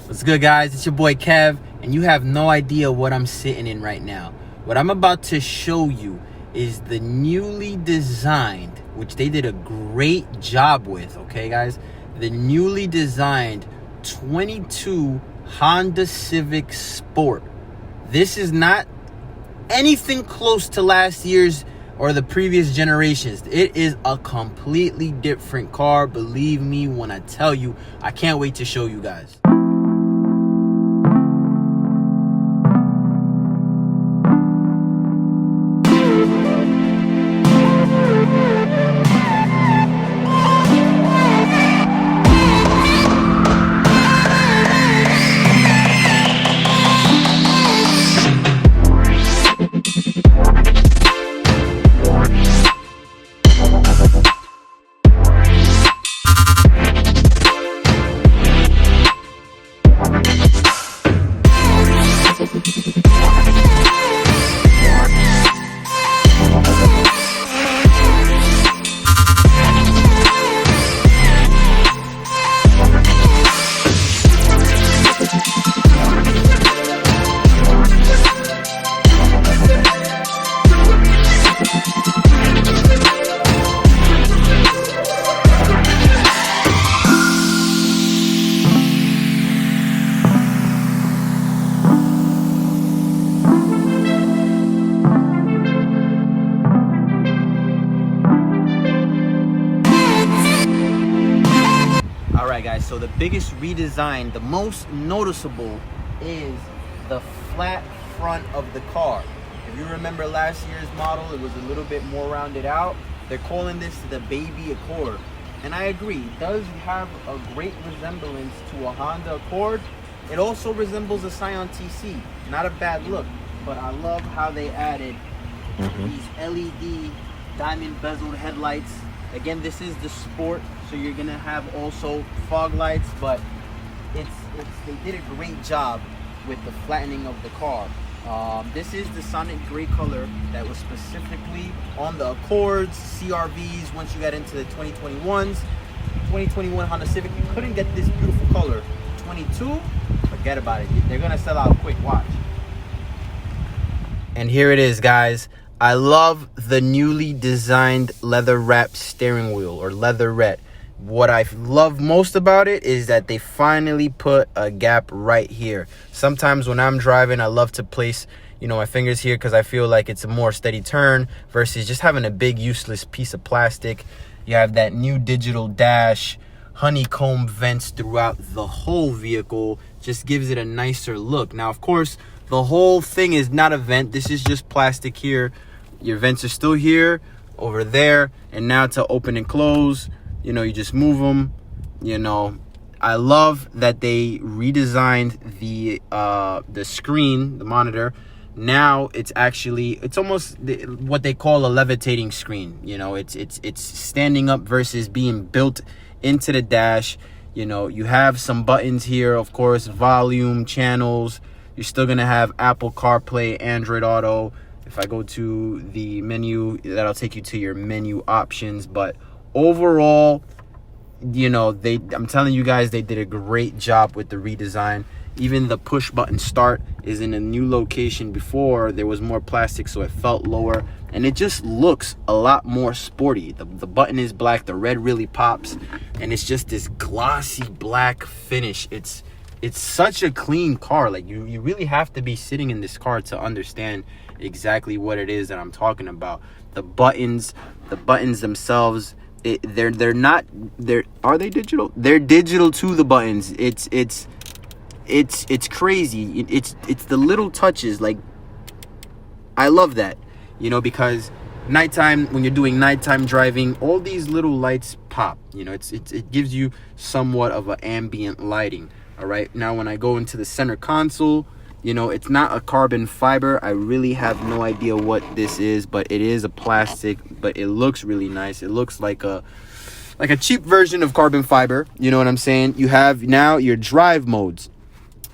What's good, guys? It's your boy Kev, and you have no idea what I'm sitting in right now. What I'm about to show you is the newly designed, which they did a great job with, okay, guys? The newly designed 22 Honda Civic Sport. This is not anything close to last year's or the previous generations. It is a completely different car. Believe me when I tell you. I can't wait to show you guys. Alright guys, so the biggest redesign, the most noticeable, is the flat front of the car. If you remember last year's model, it was a little bit more rounded out. They're calling this the Baby Accord. And I agree, it does have a great resemblance to a Honda Accord. It also resembles a Scion TC. Not a bad look, but I love how they added these LED diamond bezeled headlights. Again, this is the Sport, so you're gonna have also fog lights, but they did a great job with the flattening of the car. This is the Sonic Gray color that was specifically on the Accords, CRVs. Once you got into the 2021s, 2021 Honda Civic, you couldn't get this beautiful color. 22, forget about it. They're gonna sell out quick, watch. And here it is, guys. I love the newly designed leather wrapped steering wheel, or leatherette. What I love most about it is that they finally put a gap right here. Sometimes when I'm driving, I love to place, my fingers here because I feel like it's a more steady turn versus just having a big useless piece of plastic. You have that new digital dash, honeycomb vents throughout the whole vehicle. Just gives it a nicer look. Now, of course, the whole thing is not a vent. This is just plastic here. Your vents are still here, over there, and now to open and close, you just move them. I love that they redesigned the screen, the monitor. Now it's almost what they call a levitating screen. It's standing up versus being built into the dash. You have some buttons here, of course, volume, channels. You're still gonna have Apple CarPlay, Android Auto. If I go to the menu, that'll take you to your menu options. But overall, I'm telling you guys, they did a great job with the redesign. Even the push button start is in a new location. Before, there was more plastic, so it felt lower. And it just looks a lot more sporty. The button is black, the red really pops. And it's just this glossy black finish. It's such a clean car. Like, you really have to be sitting in this car to understand exactly what it is that I'm talking about. The buttons themselves, are they digital? They're digital to the buttons. It's crazy. It's the little touches. Like, I love that, because nighttime, when you're doing nighttime driving, all these little lights pop. It gives you somewhat of an ambient lighting. All right, now when I go into the center console, it's not a carbon fiber. I really have no idea what this is, but it is a plastic, but it looks really nice. It looks like a cheap version of carbon fiber. You know what I'm saying? You have now your drive modes.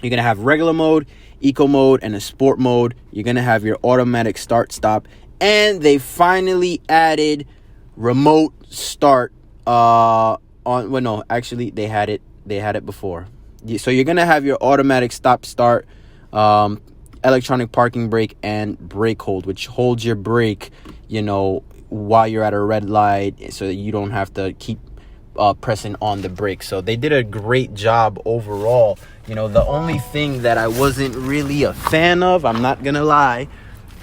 You're going to have regular mode, eco mode, and a sport mode. You're going to have your automatic start stop, and they finally added remote start on, well, no, actually they had it before. So you're gonna have your automatic stop start, electronic parking brake, and brake hold, which holds your brake, you know, while you're at a red light, so that you don't have to keep pressing on the brake. So they did a great job overall. You know, the only thing that I wasn't really a fan of, I'm not gonna lie,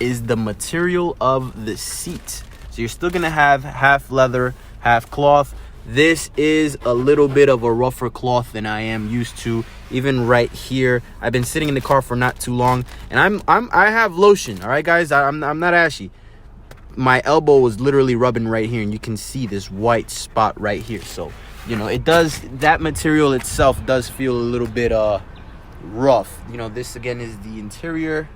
is the material of the seats. So you're still gonna have half leather, half cloth. This is a little bit of a rougher cloth than I am used to. Even right here, I've been sitting in the car for not too long, and I have lotion. All right, guys, I'm not ashy. My elbow was literally rubbing right here, and you can see this white spot right here. So, you know, it does, that material itself does feel a little bit rough. You know, this again is the interior.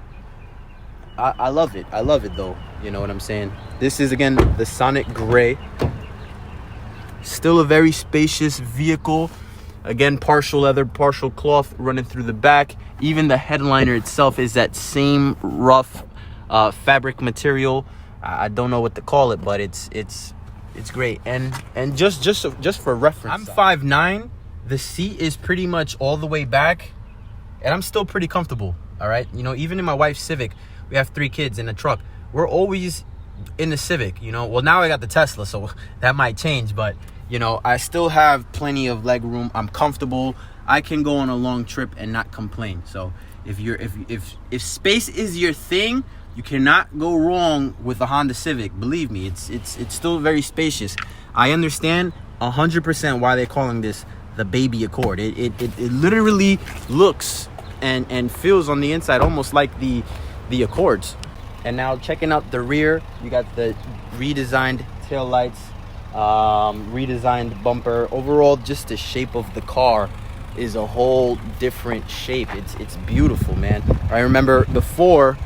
I love it. I love it though. You know what I'm saying? This is again the Sonic Gray. Still a very spacious vehicle. Again, partial leather, partial cloth running through the back. Even the headliner itself is that same rough fabric material. I don't know what to call it, but it's great. And just for reference, I'm 5'9". The seat is pretty much all the way back, and I'm still pretty comfortable. All right, you know, even in my wife's Civic, we have 3 kids in the truck. We're always in the Civic, you know. Well, now I got the Tesla, so that might change, but you know, I still have plenty of leg room. I'm comfortable. I can go on a long trip and not complain. So if space is your thing, you cannot go wrong with a Honda Civic. Believe me, it's still very spacious. I understand 100% why they're calling this the baby Accord. It literally looks and feels on the inside almost like the Accords. And now checking out the rear, you got the redesigned tail lights, redesigned bumper. Overall, just the shape of the car is a whole different shape. It's beautiful, man. I remember before,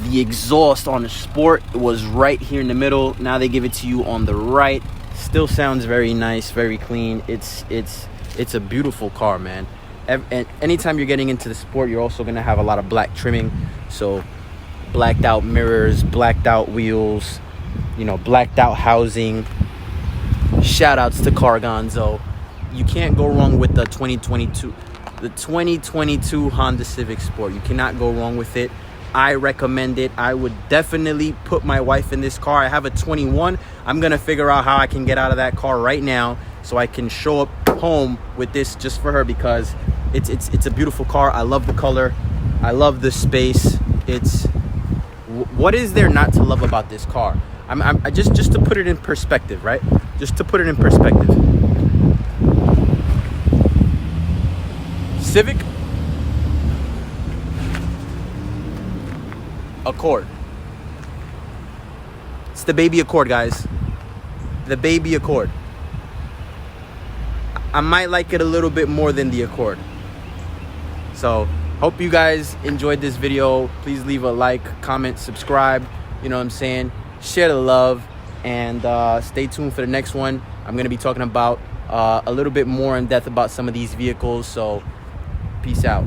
the exhaust on the Sport was right here in the middle. Now they give it to you on the right. Still sounds very nice, very clean. It's a beautiful car, man. And anytime you're getting into the Sport, you're also gonna have a lot of black trimming. So blacked out mirrors, blacked out wheels, you know, blacked out housing. Shout outs to Cargonzo. You can't go wrong with the 2022 Honda Civic Sport. You cannot go wrong with it. I recommend it. I would definitely put my wife in this car. I have a 21. I'm gonna figure out how I can get out of that car right now so I can show up home with this just for her, because it's a beautiful car. I love the color. I love the space. What is there not to love about this car? I just to put it in perspective, right? Just to put it in perspective. Civic, Accord. It's the baby Accord, guys. The baby Accord. I might like it a little bit more than the Accord. So, hope you guys enjoyed this video. Please leave a like, comment, subscribe. You know what I'm saying? Share the love, and stay tuned for the next one. I'm going to be talking about a little bit more in depth about some of these vehicles. So, peace out.